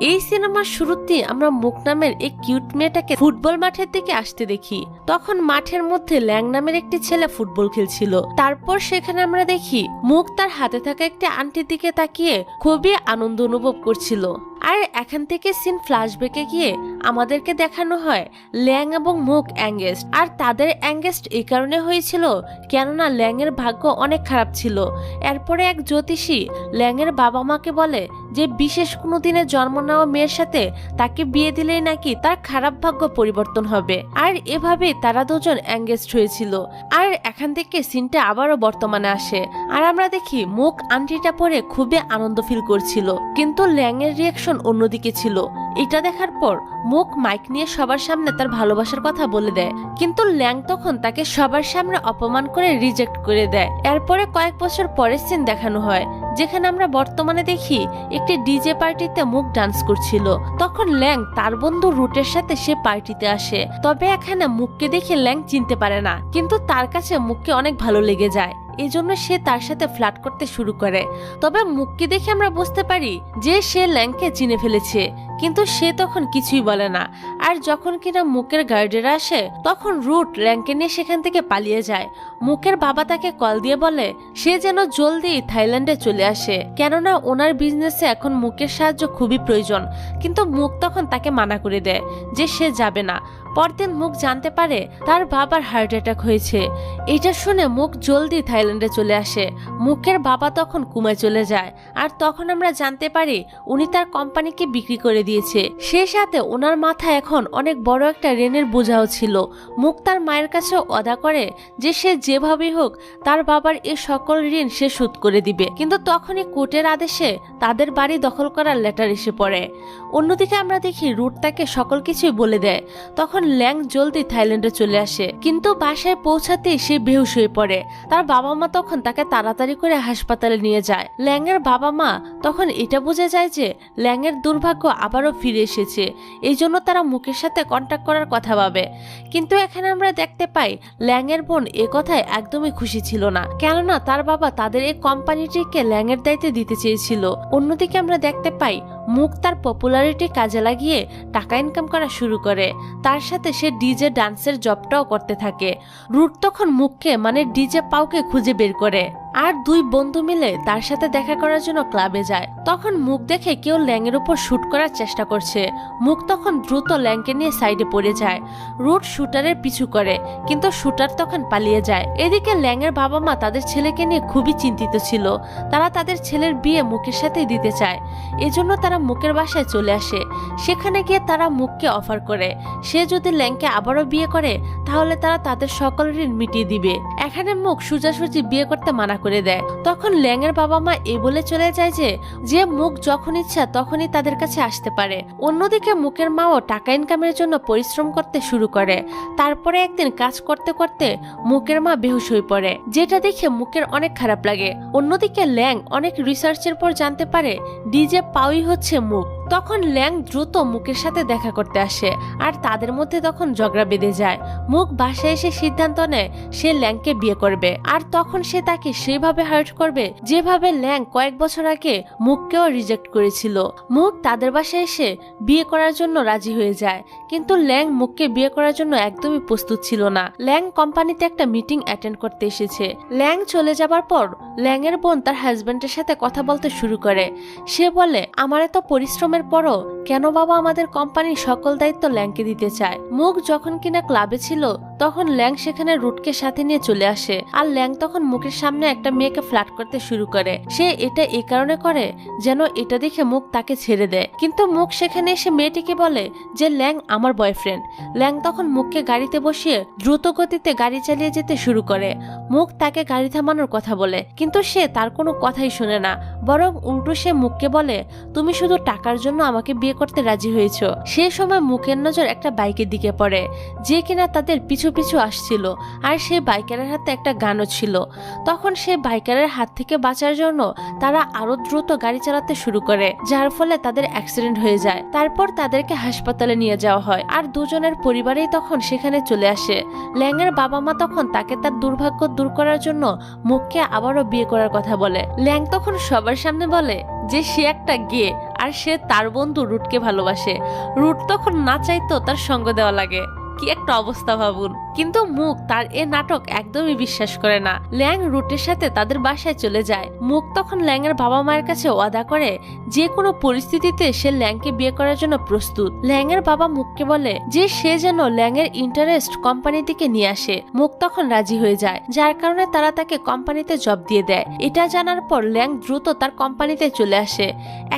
এই সিনেমার শুরুতে আমরা মুক নামের এক কিউট মেয়েটাকে ফুটবল মাঠের দিকে আসতে দেখি। তখন মাঠের মধ্যে ল্যাং নামের একটি ছেলে ফুটবল খেলছিল। তারপর সেখানে আমরা দেখি মুক তার হাতে থাকা একটি আন্টির দিকে তাকিয়ে খুবই আনন্দ অনুভব করছিল। আর এখান থেকে সিন ফ্ল্যাশব্যাকে গিয়ে আমাদেরকে দেখানো হয় ল্যাং এবং মুক এঙ্গেজড। আর তাদের এঙ্গেজড এই কারণে হয়েছিল কেননা ল্যাং এর ভাগ্য অনেক খারাপ ছিল। এরপরে এক জ্যোতিষী ল্যাং এর বাবা মাকে বলে যে বিশেষ কোনো দিনে জন্ম নেওয়া মেয়ের সাথে তাকে বিয়ে দিলেই নাকি তার খারাপ ভাগ্য পরিবর্তন হবে। আর এভাবে তারা দুজন এঙ্গেজড হয়েছিল। আর এখান থেকে সিনটা আবারও বর্তমানে আসে। আর আমরা দেখি মুক আন্টিটা পরে খুবই আনন্দ ফিল করছিল, কিন্তু ল্যাং এর রিয়াকশন অন্যদিকে ছিল। এটা দেখার পর মুক মাইক নিয়ে সবার সামনে তার ভালোবাসার কথা বলে দেয়, কিন্তু ল্যাং তখন তাকে সবার সামনে অপমান করে রিজেক্ট করে দেয়। এরপরে কয়েক বছর পরের সিন দেখানো হয় যেখানে আমরা বর্তমানে দেখি একটি ডিজে পার্টিতে মুক ডান্স করছিল। তখন ল্যাং তার বন্ধু রুটের সাথে সে পার্টিতে আসে। তবে এখানে মুককে দেখে ল্যাং চিনতে পারে না, কিন্তু তার কাছে মুককে অনেক ভালো লেগে যায়। এজন্য সে তার সাথে ফ্লার্ট করতে শুরু করে। তবে মুককে দেখে আমরা বুঝতে পারি যে সে ল্যাংকে চিনে ফেলেছে, কিন্তু সে তখন কিছুই বলে না। আর যখন কিনা মুকের গার্ডেরা আসে তখন রুট ল্যাংকে নিয়ে সেখান থেকে পালিয়ে যায়। মুকের বাবা তাকে কল দিয়ে বলে সে যেন জলদি থাইল্যান্ডে চলে আসে, কেননা ওনার বিজনেসে এখন মুকের সাহায্য খুবই প্রয়োজন। কিন্তু মুক তখন তাকে মানা করে দেয় যে সে যাবে না। পরদিন মুক জানতে পারে তার বাবার হার্ট অ্যাটাক হয়েছে। এটা শুনে মুক জলদি থাইল্যান্ডে চলে আসে। মুকের বাবা তখন কুমায় চলে যায়। আর তখন আমরা জানতে পারি উনি তার কোম্পানিকে বিক্রি করে দিয়েছে। সে সাথে ওনার মাথায় এখন অনেক বড় একটা ঋণের বোঝাও ছিল। মুক তার মায়ের কাছে ওয়াদা করে যে সে যেভাবেই হোক তার বাবার এই সকল ঋণ সে শোধ করে দিবে। কিন্তু তখনই কোর্টের আদেশে তাদের বাড়ি দখল করার লেটার এসে পড়ে। অন্যদিকে আমরা দেখি রুট তাকে সকল কিছুই বলে দেয়। তখন ল্যাং জলদি থাইল্যান্ডে চলে আসে, কিন্তু বাসায় পৌঁছাতে সে বেহুশ হয়ে পড়ে। তার বাবা মা তখন তাকে তাড়াতাড়ি করে হাসপাতালে নিয়ে যায়। ল্যাং এর বাবা মা তখন এটা বুঝে যায় যে ল্যাং এর দুর্ভাগ্য আবারও ফিরে এসেছে। এই জন্য তারা মুকের সাথে কন্ট্যাক্ট করার কথা ভাবে। কিন্তু এখানে আমরা দেখতে পাই ল্যাং এর বোন এ কথায় একদমই খুশি ছিল না, কেননা তার বাবা তাদের এই কোম্পানিটিকে ল্যাং এর দায়িত্বে দিতে চেয়েছিল। অন্যদিকে আমরা দেখতে পাই মুক তার পপুলারিটি কাজে লাগিয়ে টাকা ইনকাম করা শুরু করে। তার সাথে সে ডিজে ডান্সের জবটাও করতে থাকে। রুট তখন মুককে মানে ডিজে পাউকে খুঁজে বের করে আর দুই বন্ধু মিলে তার সাথে দেখা করার জন্য ক্লাবে যায়। তখন মুক দেখে কেউ ল্যাং এর উপর শুট করার চেষ্টা করছে। মুক তখন দ্রুত ল্যাংকে নিয়ে সাইডে পড়ে যায়। রুট শুটারের পিছু করে, কিন্তু শুটার তখন পালিয়ে যায়। এদিকে ল্যাং এর বাবা মা তাদের ছেলেকে নিয়ে খুবই চিন্তিত ছিল। তারা তাদের ছেলের বিয়ে মুকের সাথেই দিতে চায়। এজন্য তারা মুকের বাসায় চলে আসে। সেখানে গিয়ে তারা মুককে অফার করে সে যদি ল্যাংকে আবারও বিয়ে করে তাহলে তারা তাদের সকল ঋণ মিটিয়ে দিবে। এখানে মুক সোজাসুজি বিয়ে করতে মানা করে দেয়। তখন ল্যাং এর বাবা মা এই বলে চলে যায় যে মুক যখন ইচ্ছা তখনই তাদের কাছে আসতে পারে। অন্যদিকে মুকের মাও টাকা ইনকামের জন্য পরিশ্রম করতে শুরু করে। তারপরে একদিন কাজ করতে করতে মুকের মা বেহুশ হয়ে পড়ে, যেটা দেখে মুকের অনেক খারাপ লাগে। অন্যদিকে ল্যাং অনেক রিসার্চের পর জানতে পারে ডিজে পাউই হচ্ছে মুক। তখন ল্যাং দ্রুত মুকের সাথে দেখা করতে আসে আর তাদের মধ্যে তখন ঝগড়া বেঁধে যায়। মুক বাসায় এসে সিদ্ধান্ত নেয় সে ল্যাংকে বিয়ে করবে। আর তখন সে তাকে সেইভাবে হার্ট করবে যেভাবে ল্যাং কয়েক বছর আগে মুককেও রিজেক্ট করেছিল। মুক তাদের বাসায় এসে বিয়ে করার জন্য রাজি হয়ে যায়, কিন্তু ল্যাং মুককে বিয়ে করার জন্য একদমই প্রস্তুত ছিল না। ল্যাং কোম্পানিতে একটা মিটিং অ্যাটেন্ড করতে এসেছে। ল্যাং চলে যাবার পর ল্যাং এর বোন তার হাজবেন্ডের সাথে কথা বলতে শুরু করে। সে বলে আমার এত পরিশ্রমের পরও কেন বাবা আমাদের কোম্পানির সকল দায়িত্ব ল্যাংকে দিতে চায়। মুক যখন কিনা ক্লাবে ছিল তখন ল্যাং সেখানে রুটকে সাথে নিয়ে চলে আসে। আর ল্যাং তখন মুকের সামনে একটা মেয়েকে ফ্লার্ট করতে শুরু করে। সে এটা এই কারণে করে যেন এটা দেখে মুক তাকে ছেড়ে দেয়, কিন্তু মুক সেখানে এসে মেয়েটিকে বলে যে ল্যাং আমার বয়ফ্রেন্ড। ল্যাং তখন মুককে গাড়িতে বসিয়ে দ্রুত গতিতে গাড়ি চালিয়ে যেতে শুরু করে। মুক তাকে গাড়ি থামানোর কথা বলে, কিন্তু সে তার কোনো কথাই শুনে না, বরং উল্টো সে মুককে বলে তুমি শুধু টাকার জন্য আমাকে বিয়ে করতে রাজি হয়েছ। সেই সময় মুকের নজর একটা বাইকের দিকে পড়ে যে কিনা তাদের পিছু পিছু আসছিল। আর সেই বাইকারের হাতে একটা গানও ছিল। তখন সে বাইকারের হাত থেকে বাঁচার জন্য তারা আরো দ্রুত গাড়ি চালাতে শুরু করে, যার ফলে তাদের অ্যাক্সিডেন্ট হয়ে যায়। তারপর তাদেরকে হাসপাতালে নিয়ে যাওয়া হয় আর দুজনের পরিবারেই তখন সেখানে চলে আসে। ল্যাং এর বাবা মা তখন তাকে তার দুর্ভাগ্য দূর করার জন্য মুককে আবারও বিয়ে করার কথা বলে। ল্যাং তখন সবার সামনে বলে যে সে একটা গে আর সে তার বন্ধু রুটকে ভালোবাসে। রুট তখন না চাইতো তার সঙ্গ দেওয়া লাগে। কি একটা অবস্থা ভাবুন। কিন্তু মুক তার এ নাটক একদমই বিশ্বাস করে না। ল্যাং রুটের সাথে তাদের বাসায় চলে যায়। মুক তখন ল্যাং এর বাবা মায়ের কাছে ওয়াদা করে যে কোনো পরিস্থিতিতে সে ল্যাংকে বিয়ে করার জন্য প্রস্তুত। ল্যাং এর বাবা মুককে বলে যে সে যেন ল্যাং এর ইন্টারেস্ট কোম্পানি থেকে নিয়ে আসে। মুক তখন রাজি হয়ে যায়, যার কারণে তারা তাকে কোম্পানিতে জব দিয়ে দেয়। এটা জানার পর ল্যাং দ্রুত তার কোম্পানিতে চলে আসে।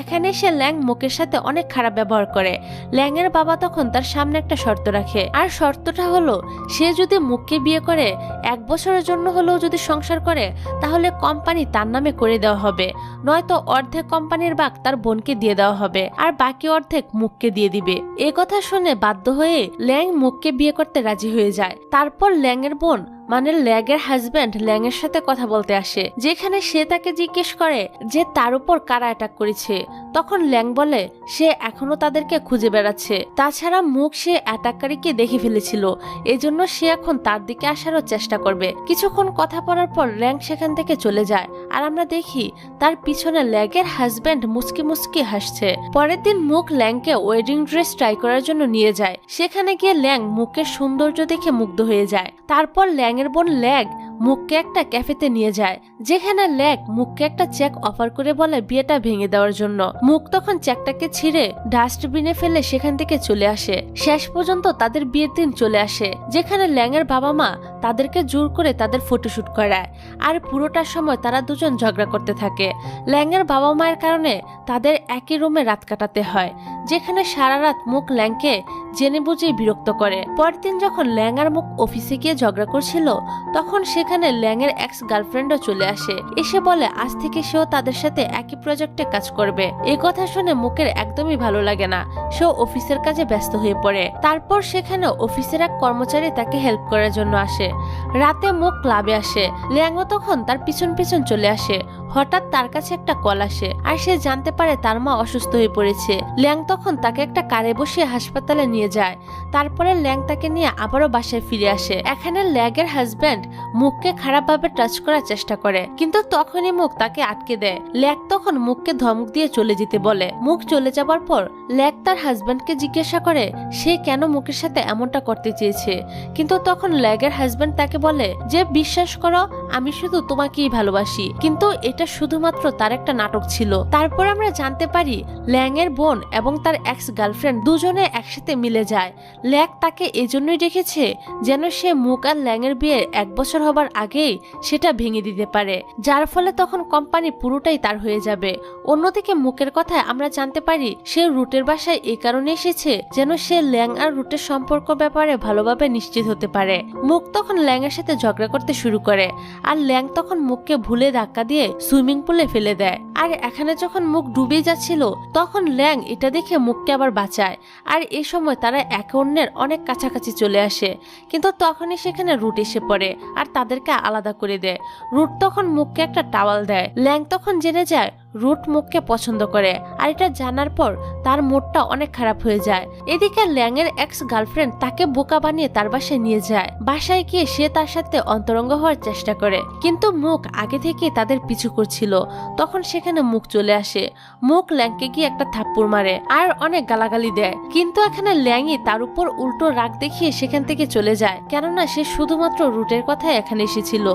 এখানে সে ল্যাং মুকের সাথে অনেক খারাপ ব্যবহার করে। ল্যাং এর বাবা তখন তার সামনে একটা শর্ত রাখে, আর শর্তটা হলো সে যদি মুককে বিয়ে করে 1 বছরের জন্য হলেও যদি সংসার করে তাহলে কোম্পানি তার নামে করে দেওয়া হবে, নয়তো অর্ধেক কোম্পানির ভাগ তার বোনকে দিয়ে দেওয়া হবে আর বাকি অর্ধেক মুককে দিয়ে দিবে। এ কথা শুনে বাধ্য হয়ে ল্যাং মুককে বিয়ে করতে রাজি হয়ে যায়। তারপর ল্যাং এর বোন মানে ল্যাগের হাজবেন্ড ল্যাং এর সাথে কথা বলতে আসে, যেখানে সে তাকে জিজ্ঞেস করে যে তার উপর কারা অ্যাটাক করেছে। তখন ল্যাং বলে সে এখনো তাদেরকে খুঁজে বেড়াচ্ছে, তাছাড়া মুক সে অ্যাটাককারীকে দেখে ফেলেছিল, এজন্য সে এখন তার দিকে আসারও চেষ্টা করবে। কিছুক্ষণ কথা বলার পর ল্যাং সেখান থেকে চলে যায়, আর আমরা দেখি তার পিছনে ল্যাগের হাজবেন্ড মুচকি মুচকি হাসছে। পরের দিন মুক ল্যাংকে ওয়েডিং ড্রেস ট্রাই করার জন্য নিয়ে যায়। সেখানে গিয়ে ল্যাং মুকের সৌন্দর্য দেখে মুগ্ধ হয়ে যায়। তারপর ল্যাং এর বোন ল্যাগ মুককে একটা ক্যাফেতে নিয়ে যায়, যেখানে ল্যাগ মুককে একটা চেক অফার করে বলে বিয়েটা ভেঙে দেওয়ার জন্য। মুক তখন চেকটাকে ছিঁড়ে ডাস্টবিনে ফেলে সেখান থেকে চলে আসে। শেষ পর্যন্ত তাদের বিয়ের দিন চলে আসে, যেখানে ল্যাং এর বাবা মা তাদেরকে জোর করে তাদের ফটোশুট করায়, আর পুরোটার সময় তারা দুজন ঝগড়া করতে থাকে। ল্যাং এর বাবা মায়ের কারণে তাদের একই রুমে রাত কাটাতে হয়, যেখানে সারা রাত মুক ল্যাংকে জেনে বুঝে বিরক্ত করে। পরের দিন যখন ল্যাং আর মুক অফিসে গিয়ে ঝগড়া করছিল, তখন সেখানে ল্যাং এর এক্স গার্লফ্রেন্ডও চলে আসে। এসে বলে আজ থেকে সেও তাদের সাথে একই প্রজেক্টে কাজ করবে। এই কথা শুনে মুকের একদমই ভালো লাগে না, সেও অফিসের কাজে ব্যস্ত হয়ে পড়ে। তারপর সেখানে অফিসের এক কর্মচারী তাকে হেল্প করার জন্য আসে। রাতে মুক ক্লাবে আসে, ল্যাংও তখন তার পিছন পিছন চলে আসে। হঠাৎ তার কাছে একটা কল আসে, আর সে জানতে পারে তার মা অসুস্থ হয়ে পড়েছে। ল্যাং তখন তাকে একটা কারে বসিয়ে হাসপাতালে নিয়ে যায়। তারপরে ল্যাং তাকে নিয়ে আবারও বাসায় ফিরে আসে। এখানে ল্যাগের হাজবেন্ড মুককে খারাপভাবে টাচ করার চেষ্টা করে, কিন্তু তখনই মুক তাকে আটকে দেয়। ল্যাগ তখন মুককে ধমক দিয়ে চলে যেতে বলে। মুক চলে যাবার পর ল্যাগ তার হাজবেন্ডকে জিজ্ঞাসা করে সে কেন মুকের সাথে এমনটা করতে চেয়েছে, কিন্তু তখন ল্যাগের হাজবেন্ড তাকে বলে যে বিশ্বাস করো আমি শুধু তোমাকেই ভালোবাসি, কিন্তু এটা শুধুমাত্র তার একটা নাটক ছিল। তারপর আমরা জানতে পারি ল্যাং এর বোন এবং তার এক্স গার্লফ্রেন্ড দুজনে একসাথে মিলে যায়। ল্যাগ তাকে এজন্যই রেখেছে যেন সে মুক আর ল্যাং এর বিয়ে 1 বছর হবার আগেই সেটা ভেঙে দিতে পারে, যার ফলে তখন কোম্পানি পুরোটাই তার হয়ে যাবে। অন্যদিকে মুকের কথায় আমরা জানতে পারি সে রুটের বাসায় এই কারণে এসেছে যেন সে ল্যাং আর রুটের সম্পর্ক ব্যাপারে ভালোভাবে নিশ্চিত হতে পারে। মুক তখন ল্যাং এর সাথে ঝগড়া করতে শুরু করে, আর ল্যাং তখন মুককে ভুলে ধাক্কা দিয়ে সুইমিং পুলে ফেলে দেয়। আর এখানে যখন মুক ডুবে যাচ্ছিল তখন ল্যাং এটা দেখে মুককে আবার বাঁচায়, আর এই সময় তারা একে অন্যের অনেক কাছাকাছি চলে আসে। কিন্তু তখনই সেখানে রুট এসে পড়ে আর তাদেরকে আলাদা করে দেয়। রুট তখন মুককে একটা টাওয়াল দেয়। ল্যাং তখন জেনে যায় রুট মুককে পছন্দ করে, আর এটা জানার পর তার মুডটা অনেক খারাপ হয়ে যায়। এদিকে ল্যাং এর এক্স গার্লফ্রেন্ড তাকে বোকা বানিয়ে তার বাসায় নিয়ে যায়। বাসায় গিয়ে সে তার সাথে অন্তরঙ্গ হওয়ার চেষ্টা করে, কিন্তু মুক আগে থেকে তাদের পিছু করছিল। তখন সেখানে মুক চলে আসে। মুক ল্যাংকে গিয়ে একটা থাপ্পড় মারে আর অনেক গালাগালি দেয়, কিন্তু এখানে ল্যাংই তার উপর উল্টো রাগ দেখিয়ে সেখান থেকে চলে যায়, কেননা সে শুধুমাত্র রুটের কথাই এখানে এসেছিল।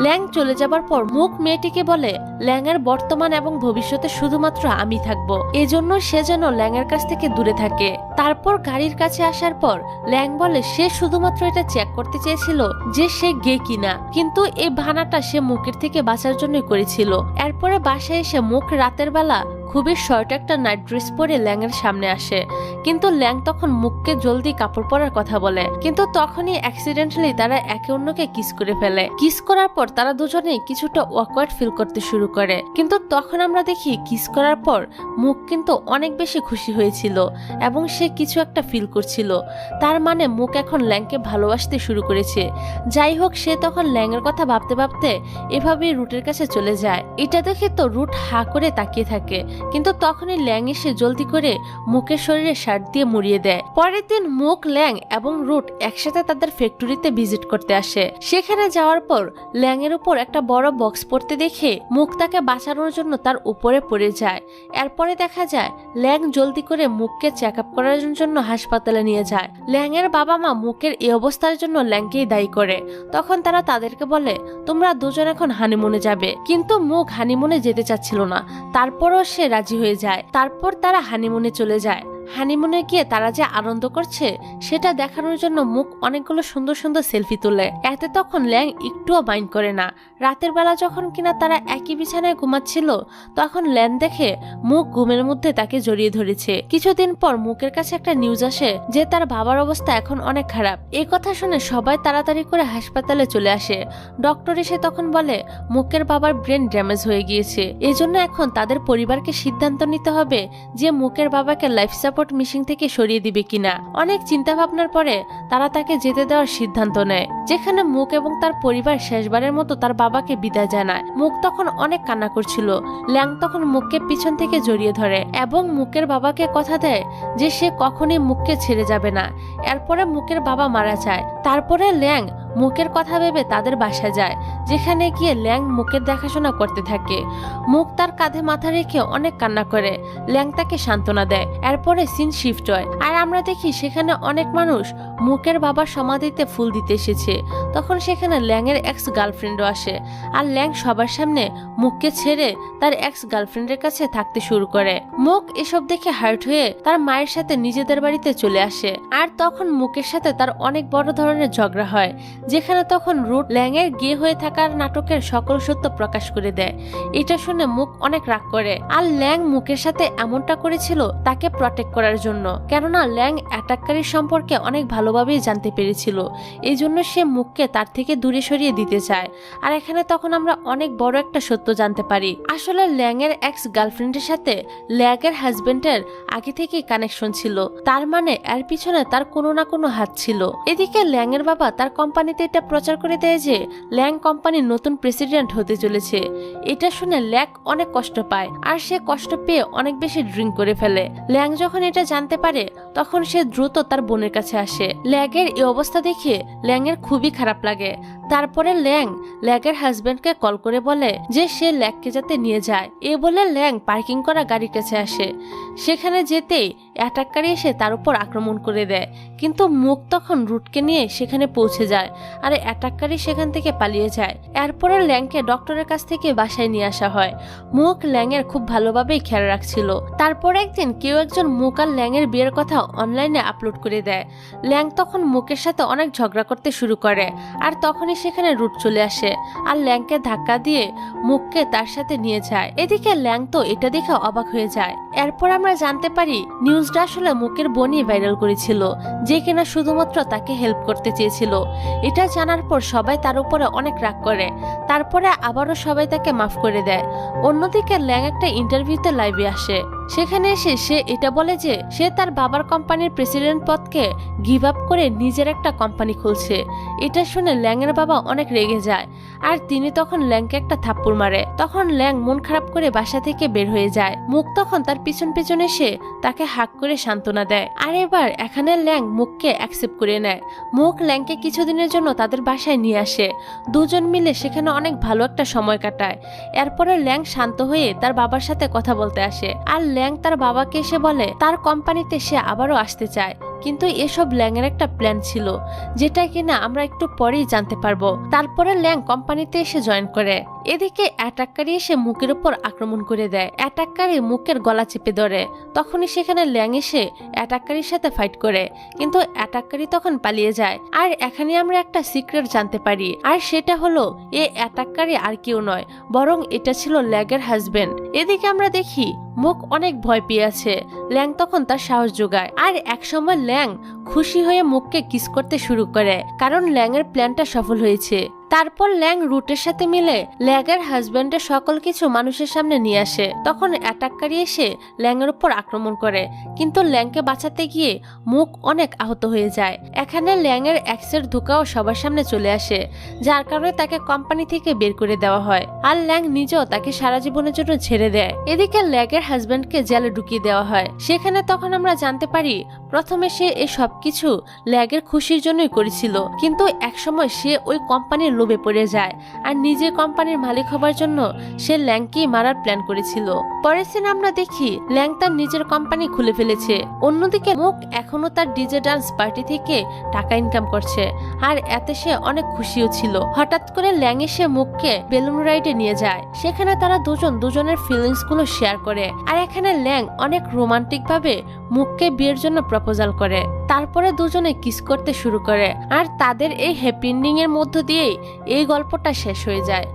ল্যাং চলে যাবার পর মুক মেয়েটিকে বলে ল্যাং এর বর্তমান এবং ভবিষ্যতে শুধুমাত্র আমি থাকবো, এজন্য সে যেন ল্যাং এর কাছ থেকে দূরে থাকে। তারপর গাড়ির কাছে আসার পর ল্যাং বলে সে শুধুমাত্র এটা চেক করতে চেয়েছিল যে সে গে কিনা, কিন্তু এই বাহানাটা সে মুকের থেকে বাঁচার জন্যই করেছিল। এরপরে বাসায় এসে মুক রাতের বেলা খুবই শর্ট একটা নাইট ড্রেস পরে ল্যাং এর সামনে আসে, কিন্তু ল্যাং তখন মুককে জলদি কাপড় পরার কথা বলে, কিন্তু তখনই অ্যাক্সিডেন্টালি তারা একে অন্যকে কিস করে ফেলে। কিস করার পর তারা দুজনেই কিছুটা অকওয়ার্ড ফিল করতে শুরু করে, কিন্তু তখন আমরা দেখি কিস করার পর মুক কিন্তু অনেক বেশি খুশি হয়েছিল এবং সে কিছু একটা ফিল করছিল, তার মানে মুক এখন ল্যাংকে ভালোবাসতে শুরু করেছে। যাই হোক, সে তখন ল্যাং এর কথা ভাবতে ভাবতে এভাবেই রুটের কাছে চলে যায়। এটা দেখে তো রুট হা করে তাকিয়ে থাকে, কিন্তু তখনই ল্যাং এসে জলদি করে মুকের শরীরে শার্ট দিয়ে মুড়িয়ে দেয়। পরের দিন মুক, ল্যাং এবং রুট একসাথে তাদের ফ্যাক্টরিতে ভিজিট করতে আসে। সেখানে যাওয়ার পর ল্যাং এর উপর একটা বড় বক্স পড়তে দেখে মুক তাকে বাঁচানোর জন্য তার উপরে পড়ে যায়। এরপরে দেখা যায় ল্যাং জলদি করে মুককে চেক আপ করার জন্য হাসপাতালে নিয়ে যায়। ল্যাং এর বাবা মা মুকের এই অবস্থার জন্য ল্যাংকেই দায়ী করে। তখন তারা তাদেরকে বলে, তোমরা দুজন এখন হানিমুনে যাবে। কিন্তু মুক হানিমুনে যেতে চাচ্ছিল না, তারপরও সে রাজি হয়ে যায়। তারপর তারা হানিমুনে চলে যায়। হানিমুনে গিয়ে তারা যে আনন্দ করছে সেটা দেখানোর জন্য মুক অনেকগুলো সুন্দর সুন্দর সেলফি তোলে। এতে তখন ল্যাং একটুও মাইন্ড করে না। রাতের বেলা যখন কিনা তারা একই বিছানায় ঘুমাচ্ছিল, তখন ল্যাং দেখে মুক ঘুমের মধ্যে তাকে জড়িয়ে ধরেছে। কিছুদিন পর মুকের কাছে একটা নিউজ আসে যে তার বাবার অবস্থা এখন অনেক খারাপ। এই কথা শুনে সবাই তাড়াতাড়ি করে হাসপাতালে চলে আসে। ডক্টর এসে তখন বলে মুকের বাবার ব্রেন ড্যামেজ হয়ে গিয়েছে, এজন্য এখন তাদের পরিবারকে সিদ্ধান্ত নিতে হবে যে মুকের বাবাকে লাইফ সাপোর্ট মিশিং থেকে সরিয়ে দিবে কিনা। অনেক চিন্তা ভাবনার পরে তারা তাকে যেতে দেওয়ার সিদ্ধান্ত নেয়, যেখানে মুক এবং তার পরিবার শেষবারের মতো তার বাবাকে বিদায় জানায়। মুক তখন অনেক কান্না করছিল। ল্যাং তখন মুককে পিছন থেকে জড়িয়ে ধরে এবং মুকের বাবাকে কথা দেয় যে সে কখনোই মুককে ছেড়ে যাবে না। এরপরে মুকের বাবা মারা যায়। তারপরে ল্যাং মুকের কথা ভেবে তাদের বাসা যায়, যেখানে গিয়ে ল্যাং মুকের দেখাশোনা করতে থাকে। মুক তার কাঁধে মাথা রেখে অনেক কান্না করে। ল্যাং তাকে সান্ত্বনা দেয়। এরপরে সিন শিফট হয় আর আমরা দেখি সেখানে অনেক মানুষ মুকের বাবার সমাধিতে ফুল দিতে এসেছে। তখন সেখানে ল্যাং এর এক্স গার্লফ্রেন্ডও আসে আর ল্যাং সবার সামনে মুককে ছেড়ে তার এক্স গার্লফ্রেন্ডের কাছে থাকতে শুরু করে। মুক এসব দেখে হার্ট হয়ে তার মায়ের সাথে নিজেদের বাড়িতে চলে আসে। আর তখন মুকের সাথে তার অনেক বড় ধরনের ঝগড়া হয়, যেখানে তখন রুট ল্যাং এর গে হয়ে থাকার নাটকের সকল সত্য প্রকাশ করে দেয়। এটা শুনে মুক অনেক রাগ করে। আর ল্যাং মুকের সাথে এমনটা করেছিল তাকে প্রটেক্ট করার জন্য, কেননা ল্যাং অ্যাটাককারীর সম্পর্কে অনেক ভালোভাবেই জানতে পেরেছিল। এই জন্য সে মুককে তার থেকে দূরে সরিয়ে দিতে চায়। আর এখানে তখন আমরা অনেক বড় একটা সত্য জানতে পারি। আসলে ল্যাং এর এক্স গার্লফ্রেন্ডের সাথে ল্যাং এর হাজবেন্ডের আগে থেকেই কানেকশন ছিল। তার মানে এর পিছনে তার কোনো না কোনো হাত ছিল। এদিকে ল্যাং এর বাবা তার কোম্পানিতে এটা প্রচার করে দেয় যে ল্যাং কোম্পানির নতুন প্রেসিডেন্ট হতে চলেছে। এটা শুনে ল্যাং অনেক কষ্ট পায় আর সে কষ্ট পেয়ে অনেক বেশি ড্রিঙ্ক করে ফেলে। ল্যাং যখন এটা জানতে পারে তখন সে দ্রুত তার বোনের কাছে আসে। ল্যাং এর এই অবস্থা দেখে ল্যাং এর খুবই খারাপ লাগে। তারপরে ল্যাং এর হাজবেন্ডকে কল করে বলে যে সে ল্যাংকে যাতে নিয়ে যায়। এ বলে ল্যাং পার্কিং করা গাড়ির কাছে আসে। সেখানে যেতেই অ্যাটাককারী এসে তার উপর আক্রমণ করে দেয়, কিন্তু মুক তখন রুটকে নিয়ে সেখানে পৌঁছে যায় আর অ্যাটাককারী সেখান থেকে পালিয়ে যায়। এরপরে ল্যাংকে ডক্টরের কাছ থেকে বাসায় নিয়ে আসা হয়। মুক ল্যাং এর খুব ভালোভাবেই খেয়াল রাখছিল। তারপর একদিন কেউ একজন মুক আর ল্যাং এর বিয়ের কথা অনলাইনে আপলোড করে দেয়। ল্যাং তখন মুকের সাথে অনেক ঝগড়া করতে শুরু করে আর তখনই সেখানে রুট চলে আসে আর ল্যাংকে ধাক্কা দিয়ে মুককে তার সাথে নিয়ে যায়। এদিকে ল্যাং তো এটা দেখে অবাক হয়ে যায়। এরপর আমরা জানতে পারি নিউজটা আসলে মুকের বোনই ভাইরাল করেছিল, যে কিনা শুধুমাত্র তাকে হেল্প করতে চেয়েছিল। এটা জানার পর সবাই তার উপরে অনেক রাগ করে। তারপরে আবারও সবাই তাকে মাফ করে দেয়। অন্যদিকে ল্যাং একটা ইন্টারভিউতে লাইভে আসে। সেখানে এসে সে এটা বলে যে সে তার বাবার কোম্পানির প্রেসিডেন্ট পদকে গিভ আপ করে নিজের একটা কোম্পানি খুলছে। এটা শুনে ল্যাং এর বাবা অনেক রেগে যায় আর তিনি তখন ল্যাংকে একটা থাপ্পড় মারে। তখন ল্যাং মন খারাপ করে বাসা থেকে বের হয়ে যায়। মুক তখন তার পিছন পিছন এসে তাকে হাক করে সান্ত্বনা দেয়। আর এবার এখানে ল্যাং মুককে অ্যাকসেপ্ট করে নেয়। মুক ল্যাংকে কিছুদিনের জন্য তাদের বাসায় নিয়ে আসে। দুজন মিলে সেখানে অনেক ভালো একটা সময় কাটায়। এরপরে ল্যাং শান্ত হয়ে তার বাবার সাথে কথা বলতে আসে আর ল্যাং তার বাবাকে এসে বলে তার কোম্পানিতে সে আবারও আসতে চায়, কিন্তু এসব ল্যাং এর একটা প্ল্যান ছিল যেটা কিনা আমরা একটু পরেই জানতে পারবো। তারপরে ল্যাং কোম্পানিতে এসে জয়েন করে। এদিকে অ্যাটাককারী এসে মুকের উপর আক্রমণ করে দেয়। অ্যাটাককারী মুকের গলা চেপে ধরে। তখনই সেখানে ল্যাং এসে অ্যাটাককারীর সাথে ফাইট করে, কিন্তু অ্যাটাককারী তখন পালিয়ে যায়। আর এখানে আমরা একটা সিক্রেট জানতে পারি, আর সেটা হলো এই অ্যাটাককারী আর কেউ নয়, বরং এটা ছিল ল্যাং এর হাজবেন্ড। এদিকে আমরা দেখি মুক অনেক ভয় পেয়ে আছে। ল্যাং তখন তার সাহস যোগায় আর একসময় ল্যাং খুশি হয়ে মুককে কিস করতে শুরু করে, কারণ ল্যাং এর প্ল্যানটা সফল হয়েছে। তারপর ল্যাং রুটের সাথে মিলে ল্যাগের হাজবেন্ডের সকল কিছু মানুষের সামনে নিয়ে আসে। তখন অ্যাটাককারী এসে ল্যাংয়ের উপর আক্রমণ করে, কিন্তু ল্যাংকে বাঁচাতে গিয়ে মুখ অনেক আহত হয়ে যায়। এখানে ল্যাংয়ের অ্যাক্সের ধোঁকাও সবার সামনে চলে আসে, যার কারণে তাকে কোম্পানি থেকে বের করে দেওয়া হয়। আর ল্যাং নিজেও তাকে সারা জীবনের জন্য ছেড়ে দেয়। এদিকে ল্যাগের হাজবেন্ডকে জেলে ঢুকিয়ে দেওয়া হয়। সেখানে তখন আমরা জানতে পারি প্রথমে সে এই সবকিছু ল্যাগের খুশির জন্যই করেছিল, কিন্তু একসময় সে ওই কোম্পানির লোভে পড়ে যায় আর নিজে কোম্পানির মালিক হবার জন্য সে ল্যাংকে মারার প্ল্যান করেছিল। পরের সিনে আমরা দেখি ল্যাং তার নিজের কোম্পানি খুলে ফেলেছে। অন্যদিকে মুখ এখনো তার ডিজে ডান্স পার্টি থেকে টাকা ইনকাম করছে, আর এতে সে অনেক খুশিও ছিল। হঠাৎ করে ল্যাং এসে মুখকে বেলুন রাইডে নিয়ে যায়। সেখানে তারা দুজনের ফিলিংস গুলো শেয়ার করে, আর এখানে ল্যাং অনেক রোমান্টিক ভাবে মুখকে বিয়ের জন্য প্রপোজাল করে। তারপরে দুজনে কিস করতে শুরু করে, আর তাদের এই হ্যাপি এন্ডিং এর মধ্য দিয়েই এই গল্পটা শেষ হয়ে যায়।